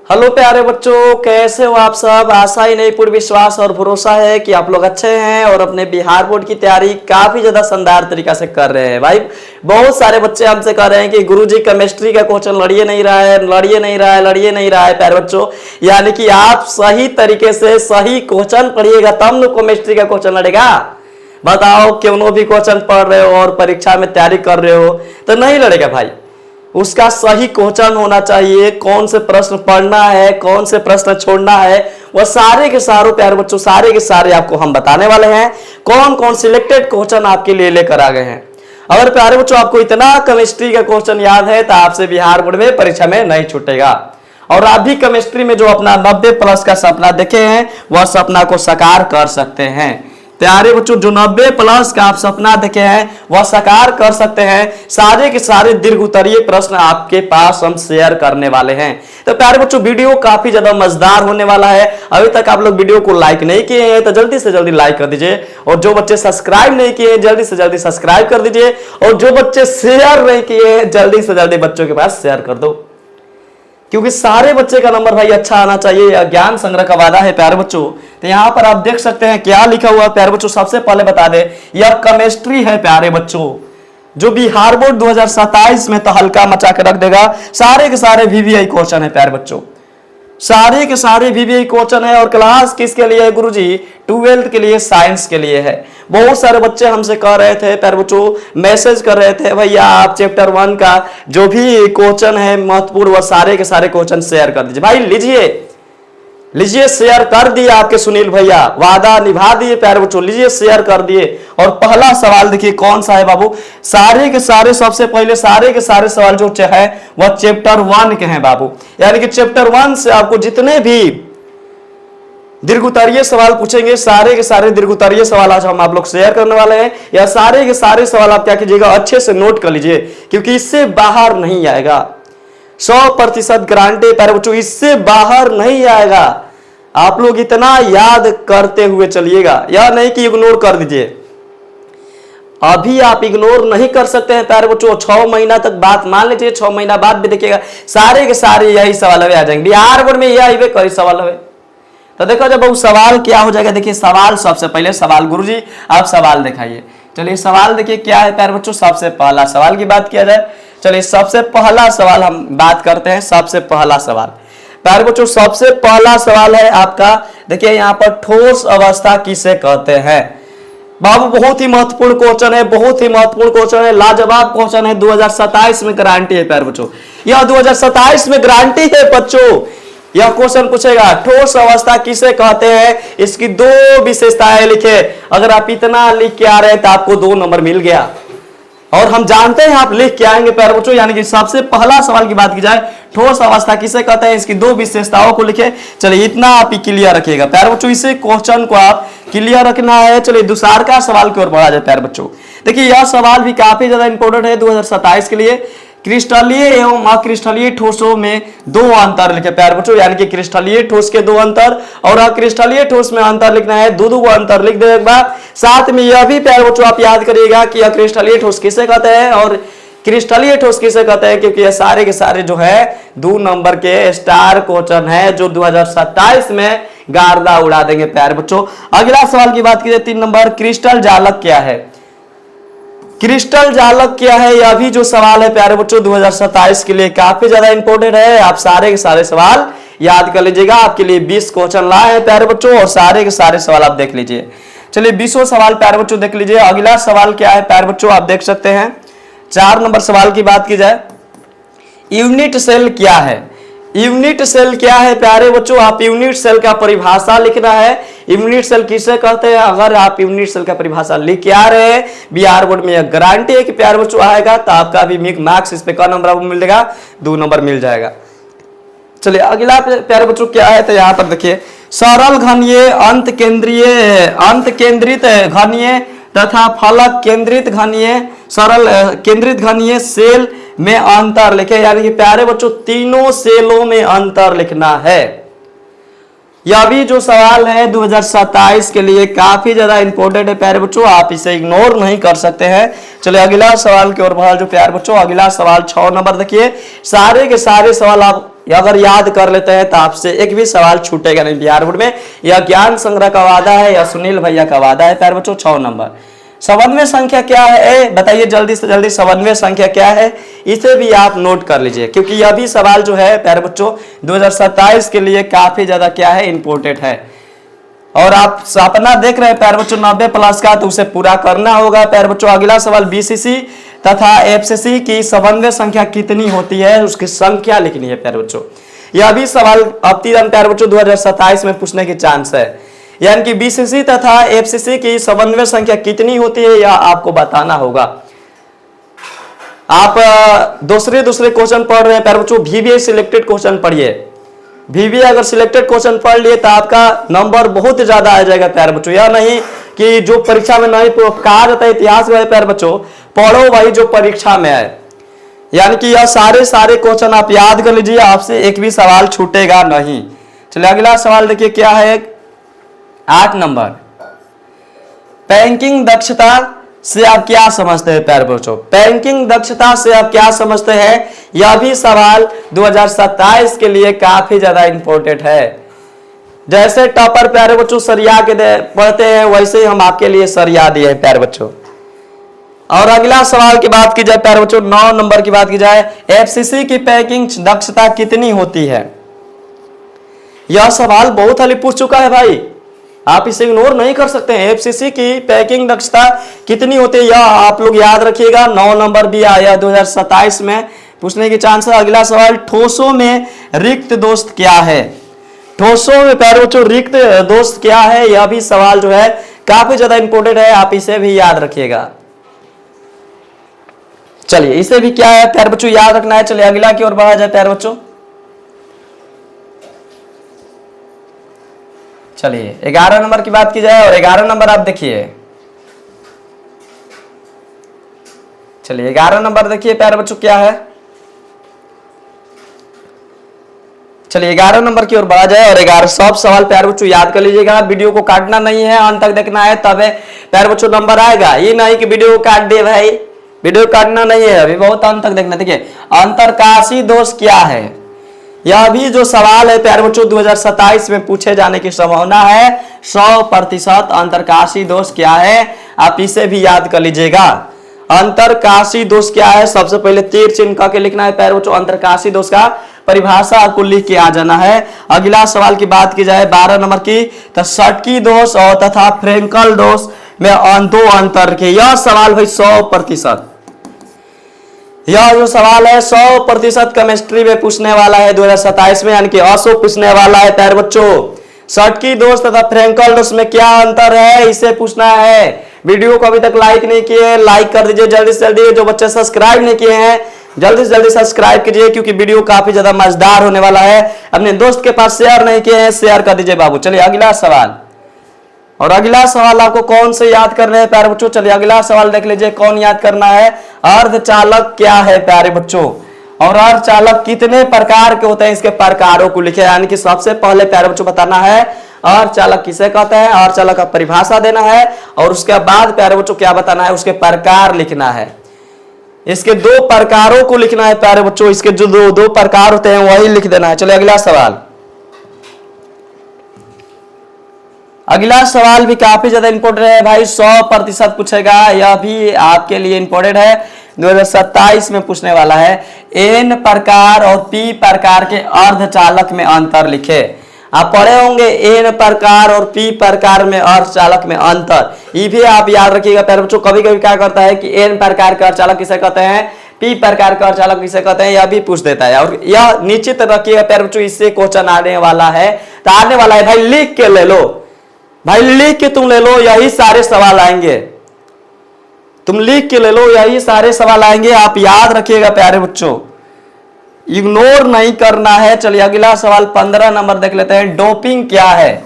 Hello प्यारे बच्चों, कैसे हो आप सब। आशा ही नहीं पूर्ण विश्वास और भरोसा है कि आप लोग अच्छे हैं और अपने बिहार बोर्ड की तैयारी काफी ज्यादा शानदार तरीका से कर रहे हैं। भाई बहुत सारे बच्चे हमसे कह रहे हैं कि गुरुजी केमिस्ट्री का क्वेश्चन लड़िए नहीं रहा है प्यारे बच्चों। यानी कि आप सही तरीके से सही क्वेश्चन पढ़िएगा तब न केमिस्ट्री का क्वेश्चन लड़ेगा। बताओ क्यों भी क्वेश्चन पढ़ रहे हो और परीक्षा में तैयारी कर रहे हो तो नहीं लड़ेगा भाई। उसका सही क्वेश्चन होना चाहिए, कौन से प्रश्न पढ़ना है, कौन से प्रश्न छोड़ना है, वह सारे के सारे प्यारे बच्चों सारे के सारे आपको हम बताने वाले हैं। कौन कौन सिलेक्टेड क्वेश्चन आपके लिए लेकर आ गए हैं। अगर प्यारे बच्चों आपको इतना केमिस्ट्री का क्वेश्चन याद है तो आपसे बिहार बोर्ड में परीक्षा में नहीं छूटेगा। और आप भी केमिस्ट्री में जो अपना 90+ का सपना देखे हैं वह सपना को साकार कर सकते हैं। प्यारे बच्चों जो 90+ का आप सपना देखे हैं वह साकार कर सकते हैं। सारे के सारे दीर्घ उत्तरीय प्रश्न आपके पास हम शेयर करने वाले हैं। तो प्यारे बच्चों वीडियो काफी ज्यादा मजेदार होने वाला है। अभी तक आप लोग वीडियो को लाइक नहीं किए हैं तो जल्दी से जल्दी लाइक कर दीजिए, और जो बच्चे सब्सक्राइब नहीं किए हैं जल्दी से जल्दी सब्सक्राइब कर दीजिए, और जो बच्चे शेयर नहीं किए हैं जल्दी से जल्दी बच्चों के पास शेयर कर दो, क्योंकि सारे बच्चे का नंबर भाई अच्छा आना चाहिए। यह ज्ञान संग्रह का वादा है प्यारे बच्चों। तो यहाँ पर आप देख सकते हैं क्या लिखा हुआ है प्यारे बच्चों। सबसे पहले बता दें यह केमिस्ट्री है प्यारे बच्चों, जो बिहार बोर्ड 2027 में तो हल्का मचा के रख देगा। सारे के सारे VVI क्वेश्चन है प्यारे बच्चों, सारे के सारे VVI क्वेश्चन है। और क्लास किसके लिए है गुरुजी? 12th के लिए, साइंस के लिए है। बहुत सारे बच्चे हमसे कह रहे थे प्यारे बच्चों, मैसेज कर रहे थे भैया आप चैप्टर 1 का जो भी क्वेश्चन है महत्वपूर्ण वह सारे के सारे क्वेश्चन शेयर कर दीजिए। भाई लीजिए शेयर कर दिए आपके सुनील भैया, वादा निभा दिए प्यारे बच्चों, लीजिए शेयर कर दिए। और पहला सवाल देखिए कौन सा है बाबू। सारे के सारे सबसे पहले सारे के सारे सवाल जो है वह चैप्टर 1 के हैं बाबू। यानी कि चैप्टर 1 से आपको जितने भी दीर्घोत्तरीय सवाल पूछेंगे सारे के सारे दीर्घोत्तरीय सवाल आज हम आप लोग शेयर करने वाले हैं। या सारे के सारे सवाल आप क्या कीजिएगा अच्छे से नोट कर लीजिए, क्योंकि इससे बाहर नहीं आएगा। 100% गारंटी प्यारे बच्चों, इससे बाहर नहीं आएगा। आप लोग इतना याद करते हुए चलिएगा, यह नहीं कि इग्नोर कर दीजिए। अभी आप इग्नोर नहीं कर सकते हैं प्यारे बच्चों। 6 महीना तक बात मान लीजिए, 6 महीना बाद भी देखिएगा सारे के सारे यही सवाल आ जाएंगे। बिहार बोर्ड में यह कई सवाल है। तो देखो जब सवाल क्या हो जाएगा, देखिए सवाल सबसे पहले सवाल गुरुजी आप सवाल दिखाइए। चलिए सवाल देखिए क्या है प्यारे बच्चों। सबसे पहला सवाल की बात किया जाए, चलिए सबसे पहला सवाल हम बात करते हैं। सबसे पहला सवाल प्यारे बच्चों, सबसे पहला सवाल है आपका, देखिए यहाँ पर ठोस अवस्था किसे कहते हैं। बाबू बहुत ही महत्वपूर्ण क्वेश्चन है, बहुत ही महत्वपूर्ण क्वेश्चन है, लाजवाब क्वेश्चन है। 2027 में गारंटी है प्यारे बच्चों, यह 2027 में गारंटी है बच्चों। यह क्वेश्चन पूछेगा ठोस अवस्था किसे कहते हैं, इसकी 2 विशेषताएं लिखे। अगर आप इतना लिख के आ रहे हैं तो आपको 2 नंबर मिल गया। और हम जानते हैं आप लिख के आएंगे प्यारे बच्चों। यानी कि सबसे पहला सवाल की बात की जाए, ठोस अवस्था किसे कहते हैं, इसकी 2 विशेषताओं को लिखे। चलिए इतना आप ही क्लियर रखिएगा प्यारे बच्चों, इसे क्वेश्चन को आप क्लियर रखना है। चलिए दूसरा का सवाल की ओर बढ़ा जाए प्यारे बच्चों। देखिए यह सवाल भी काफी ज्यादा इंपॉर्टेंट है 2027 के लिए। क्रिस्टलीय एवं अक्रिस्टलीय ठोसों में 2 अंतर लिखे प्यारे बच्चों। यानी कि क्रिस्टलीय ठोस के 2 अंतर और अक्रिस्टलीय ठोस में अंतर लिखना है। 2 अंतर लिख देने के बाद साथ में यह भी प्यारे बच्चों आप याद करिएगा कि अक्रिस्टलीय ठोस किसे कहते हैं और क्रिस्टलीय ठोस किसे कहते हैं, क्योंकि ये सारे के सारे जो है 2 नंबर के स्टार क्वेश्चन है जो 2027 में गार्दा उड़ा देंगे प्यारे बच्चों। अगला सवाल की बात कीजिए 3 नंबर, क्रिस्टल जालक क्या है। क्रिस्टल जालक क्या है, यह भी जो सवाल है प्यारे बच्चों 2027 के लिए काफी ज्यादा इंपॉर्टेंट है। आप सारे के सारे सवाल याद कर लीजिएगा। आपके लिए 20 क्वेश्चन लाए हैं प्यारे बच्चों और सारे के सारे सवाल आप देख लीजिए। चलिए 20 सवाल प्यारे बच्चों देख लीजिए। अगला सवाल क्या है प्यारे बच्चों, आप देख सकते हैं 4 नंबर सवाल की बात की जाए, यूनिट सेल क्या है। यूनिट सेल क्या है प्यारे बच्चों, आप यूनिट सेल का परिभाषा लिखना है। यूनिट सेल किसे कहते हैं, अगर आप यूनिट सेल का परिभाषा लिख के आ रहे हैं बिहार बोर्ड में यह गारंटी है कि प्यारे बच्चों आएगा, तो आपका भी मार्क्स इस पे का नंबर मिलेगा, 2 नंबर मिल जाएगा। चलिए अगला प्यारे बच्चों क्या है, तो यहाँ पर देखिए सरल घनीय, अंत केंद्रित घनीय तथा फलक केंद्रित घनीय, सरल केंद्रित घनीय सेल में अंतर लिखे। यानी कि प्यारे बच्चों तीनों सेलों में अंतर लिखना है। यह भी जो सवाल है 2027 के लिए काफी ज्यादा इंपॉर्टेंट है प्यारे बच्चों, आप इसे इग्नोर नहीं कर सकते हैं। चलिए अगला सवाल की ओर बढ़ा जो प्यारे बच्चों, अगला सवाल 6 नंबर देखिए। सारे के सारे सवाल आप या अगर याद कर लेते हैं तो आपसे एक भी सवाल छूटेगा नहीं बिहार बोर्ड में। यह ज्ञान संग्रह का वादा है या सुनील भैया का वादा है प्यारे बच्चों। 6 नंबर 57वें संख्या क्या है, बताइए जल्दी से जल्दी 57वें संख्या क्या है, इसे भी आप नोट कर लीजिए क्योंकि यह भी सवाल जो है प्यारे बच्चों 2027 के लिए काफी ज्यादा क्या है, इंपोर्टेंट है। और आप सपना देख रहे हैं प्यारे बच्चों 90+ का, तो उसे पूरा करना होगा प्यारे बच्चों। अगला सवाल बीसीसी तथा एफसीसी की 57वें संख्या कितनी होती है, उसकी संख्या लिखनी है प्यारे बच्चों। यह भी सवाल अब प्यारे बच्चों 2027 में पूछने की चांस है, यानी कि बीसीसी तथा एफसीसी की 57वें संख्या कितनी होती है यह आपको बताना होगा। आप दूसरे क्वेश्चन पढ़ रहे हैं प्यारे बच्चों, VBA सिलेक्टेड क्वेश्चन पढ़िए। VBA अगर सिलेक्टेड क्वेश्चन पढ़ लिए तो आपका नंबर बहुत ज्यादा आ जाएगा प्यारे बच्चों। यह नहीं कि जो परीक्षा में नहीं कहा जाता है इतिहास में प्यारे बच्चों, पढ़ो भाई जो परीक्षा में आए, यानी कि यह सारे क्वेश्चन आप याद कर लीजिए, आपसे एक भी सवाल छूटेगा नहीं। चलिए अगला सवाल देखिए क्या है, 8 नंबर, बैंकिंग दक्षता से आप क्या समझते हैं प्यारे बच्चों। बैंकिंग दक्षता से आप क्या समझते हैं, यह भी सवाल 2027 के लिए काफी ज्यादा इंपॉर्टेंट है। जैसे टॉपर प्यारे बच्चों सरिया के पढ़ते हैं वैसे ही हम आपके लिए सरिया दिए हैं प्यारे बच्चों। और अगला सवाल की बात की जाए प्यारे बच्चों, 9 नंबर की बात की जाए, एफसीसी की पैकिंग दक्षता कितनी होती है। यह सवाल बहुत हाली पूछ चुका है भाई, आप इसे इग्नोर नहीं कर सकते हैं। एफसीसी की पैकिंग दक्षता कितनी होती है यह आप लोग याद रखिएगा। 9 नंबर भी आया 2027 में पूछने की चांस है। अगला सवाल, ठोसों में रिक्त दोष क्या है। ठोसों में प्यारे बच्चों रिक्त दोष क्या है, यह भी सवाल जो है काफी ज्यादा इंपॉर्टेंट है, आप इसे भी याद रखिएगा। चलिए इसे भी क्या है प्यारे बच्चों याद रखना है। चलिए अगला की ओर बढ़ा जाए प्यारे बच्चों। चलिए 11 नंबर की बात की जाए और 11 नंबर आप देखिए। चलिए 11 नंबर देखिए प्यारे बच्चों क्या है। चलिए 11 नंबर की ओर बढ़ा जाए और 11 सब सवाल प्यारे बच्चों याद कर लीजिएगा। वीडियो को काटना नहीं है, अंत तक देखना है, तब प्यारे बच्चों नंबर आएगा। ये नहीं कि वीडियो को काट दे भाई, वीडियो काटना नहीं है, अभी बहुत अंत तक देखना। देखिए अंतरकाशी दोष क्या है, यह भी जो सवाल है प्यारे बच्चों 2027 में पूछे जाने की संभावना है 100%। अंतरकाशी दोष क्या है आप इसे भी याद कर लीजिएगा। अंतरकाशी दोष क्या है, सबसे पहले तीर चिन्ह करके लिखना है प्यारे बच्चों। अंतरकाशी दोष का परिभाषा आपको लिख के आ जाना है। अगला सवाल की बात की जाए 12 नंबर की, तो शटकी दोष और तथा फ्रेंकल दोष में दो अंतर के, यह सवाल भाई 100%। यह जो सवाल है 100% केमिस्ट्री में पूछने वाला है 2027 में, यानी कि 100 पूछने वाला है प्यारे बच्चों। शटकी दोष तथा फ्रेंकल दोष में क्या अंतर है इसे पूछना है। वीडियो को अभी तक लाइक नहीं किए, लाइक कर दीजिए जल्दी से जल्दी। जो बच्चे सब्सक्राइब नहीं किए हैं जल्दी से जल्दी सब्सक्राइब कीजिए, क्योंकि वीडियो काफी ज्यादा मजेदार होने वाला है। अपने दोस्त के पास शेयर नहीं किए हैं, शेयर कर दीजिए बाबू। चलिए अगला सवाल, और अगला सवाल आपको कौन से याद करने हैं प्यारे बच्चों। चलिए अगला सवाल देख लीजिए कौन याद करना है। अर्धचालक क्या है प्यारे बच्चों, और अर्धचालक कितने प्रकार के होते हैं, इसके प्रकारों को लिखे। यानी कि सबसे पहले प्यारे बच्चों बताना है अर्धचालक किसे कहते हैं, अर्धचालक का परिभाषा देना है, और उसके बाद प्यारे बच्चों क्या बताना है, उसके प्रकार लिखना है। इसके 2 प्रकारों को लिखना है प्यारे बच्चों, इसके जो दो प्रकार होते हैं वही लिख देना है। चलिए अगला सवाल, अगला सवाल भी काफी ज्यादा इंपॉर्टेंट है भाई, 100% पूछेगा। यह भी आपके लिए इंपॉर्टेंट है, 2027 में पूछने वाला है। N प्रकार और P प्रकार के अर्धचालक में अंतर लिखे। आप पढ़े होंगे N प्रकार और P प्रकार में अर्धचालक में अंतर, ये भी आप याद रखिएगा प्यारे बच्चों। कभी कभी क्या करता है कि N प्रकार के अर्धचालक किसे कहते हैं, P प्रकार का अर्धचालक किसे कहते हैं, यह भी पूछ देता है। और यह निश्चित रखिएगा प्यारे बच्चों, इससे क्वेश्चन आने वाला है, तो आने वाला है भाई, लिख के ले लो भाई, लिख के तुम ले लो, यही सारे सवाल आएंगे। तुम लिख के ले लो, यही सारे सवाल आएंगे, आप याद रखिएगा प्यारे बच्चों, इग्नोर नहीं करना है। चलिए अगला सवाल 15 नंबर देख लेते हैं, डोपिंग क्या है।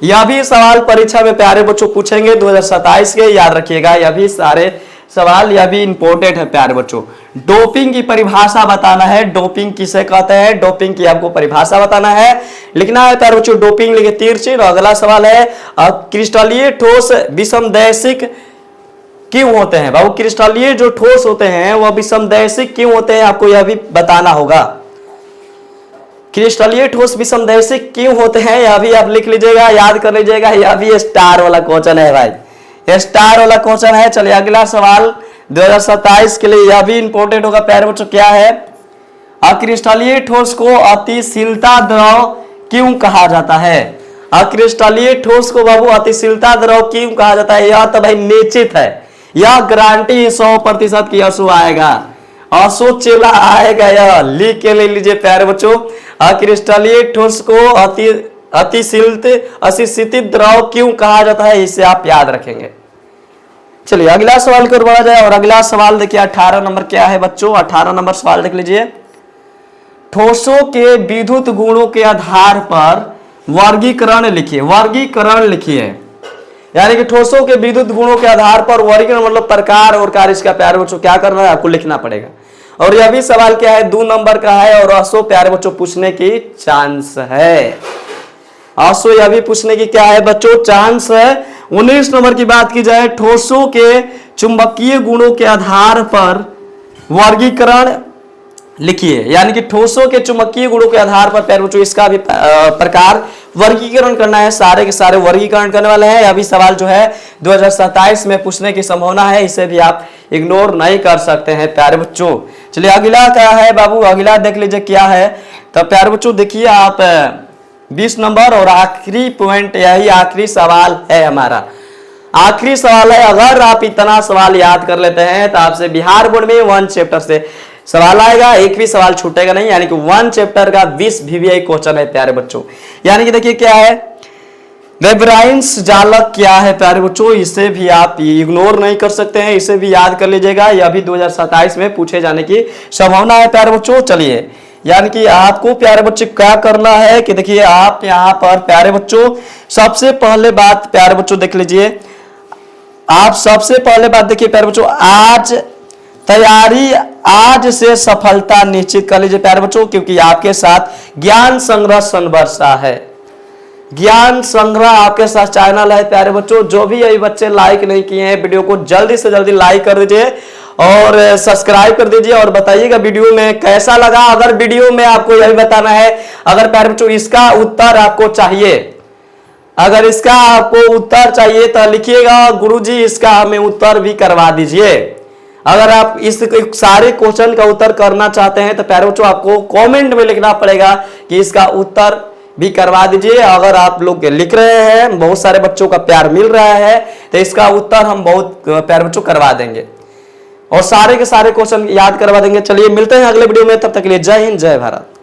यह भी सवाल परीक्षा में प्यारे बच्चों पूछेंगे 2027 के, याद रखिएगा। यह भी सारे सवाल, यह भी इंपॉर्टेंट है प्यारे बच्चों। डोपिंग की परिभाषा बताना है, डोपिंग किसे कहते हैं, डोपिंग की आपको परिभाषा बताना है, लिखना है प्यारे बच्चों। डोपिंग लिखे तीर चिन्ह। अगला सवाल है क्रिस्टलीय ठोस विषमदैशिक क्यों होते हैं। बाबू क्रिस्टलीय जो ठोस होते हैं वह विषमदैशिक क्यों होते हैं, आपको यह भी बताना होगा। क्रिस्टलीय ठोस विषमदैशी क्यों होते हैं, यह भी आप लिख लीजिएगा, याद कर लीजिएगा। यह भी स्टार वाला क्वेश्चन है भाई, यह स्टार वाला क्वेश्चन है। चलिए अगला सवाल 2027 के लिए यह भी इंपॉर्टेंट होगा प्यारे बच्चों। क्या है, अक्रिस्टलीय ठोस को अतिशीलता द्रव क्यों कहा जाता है? अक्रिस्टलीय ठोस को बाबू अतिशीलता द्रव क्यों कहा जाता है? यह तो भाई निश्चित है, यह गारंटी 100% की असु आएगा, असो चेला आएगा। यह लिख के ले लीजिए प्यारे बच्चों, अक्रिस्टलीय ठोस को अतिशीलित द्रव क्यों कहा जाता है, इसे आप याद रखेंगे। चलिए अगला सवाल की ओर बढ़ा जाए। और अगला सवाल देखिए 18 नंबर क्या है बच्चों, 18 नंबर सवाल देख लीजिए। ठोसों के विद्युत गुणों के आधार पर वर्गीकरण लिखिए, वर्गीकरण लिखिए। यानी कि ठोसों के विद्युत गुणों के आधार पर वर्गीकरण मतलब प्रकार और कार्य, इसका प्यारे बच्चों क्या करना है, आपको लिखना पड़ेगा। और यह भी सवाल क्या है, 2 नंबर का है और असो प्यारे बच्चों पूछने की चांस है। असो यह भी पूछने की क्या है बच्चों, चांस है। 19 नंबर की बात की जाए, ठोसों के चुंबकीय गुणों के आधार पर वर्गीकरण लिखिए। यानी कि ठोसों के चुंबकीय गुणों के आधार पर प्यारे बच्चों इसका भी प्रकार वर्गीकरण करना है, सारे के सारे वर्गीकरण करने वाले हैं। अभी सवाल जो है 2027 में पूछने की संभावना है, इसे भी आप इग्नोर नहीं कर सकते हैं प्यारे बच्चों। चलिए अगला क्या है बाबू, अगला देख लीजिए क्या है। तो प्यारे बच्चों देखिए आप 20 नंबर और आखिरी पॉइंट, यही आखिरी सवाल है हमारा, आखिरी सवाल है। अगर आप इतना सवाल याद कर लेते हैं तो आपसे बिहार बोर्ड में 1 चैप्टर से सवाल आएगा, एक भी सवाल छूटेगा नहीं। यानी कि 1 चैप्टर का 20 VVI क्वेश्चन है प्यारे बच्चों। यानी कि देखिए क्या है, वेबराइंस जालक क्या है प्यारे बच्चों, इसे भी आप इग्नोर नहीं कर सकते हैं, इसे भी याद कर लीजिएगा। यह भी 2027 में पूछे जाने की संभावना है प्यारे बच्चों। चलिए यानी कि आपको प्यारे बच्चे क्या करना है कि देखिए आप यहाँ पर प्यारे बच्चों सबसे पहले बात प्यारे बच्चों देख लीजिए, आप सबसे पहले बात देखिए प्यारे बच्चों, आज तैयारी आज से सफलता निश्चित कर लीजिए प्यारे बच्चों, क्योंकि आपके साथ ज्ञान संग्रह संवर्षा है, ज्ञान संग्रह आपके साथ चैनल है प्यारे बच्चों। जो भी अभी बच्चे लाइक नहीं किए हैं वीडियो को जल्दी से जल्दी लाइक कर दीजिए और सब्सक्राइब कर दीजिए और बताइएगा वीडियो में कैसा लगा। अगर वीडियो में आपको यही बताना है, अगर प्यारे बच्चों इसका उत्तर आपको चाहिए, अगर इसका आपको उत्तर चाहिए तो लिखिएगा गुरुजी इसका हमें उत्तर भी करवा दीजिए। अगर आप इस सारे क्वेश्चन का उत्तर करना चाहते हैं तो प्यारे बच्चों आपको कमेंट में लिखना पड़ेगा कि इसका उत्तर भी करवा दीजिए। अगर आप लोग लिख रहे हैं, बहुत सारे बच्चों का प्यार मिल रहा है, तो इसका उत्तर हम बहुत प्यारे बच्चों करवा देंगे और सारे के सारे क्वेश्चन याद करवा देंगे। चलिए मिलते हैं अगले वीडियो में, तब तक के लिए जय हिंद जय भारत।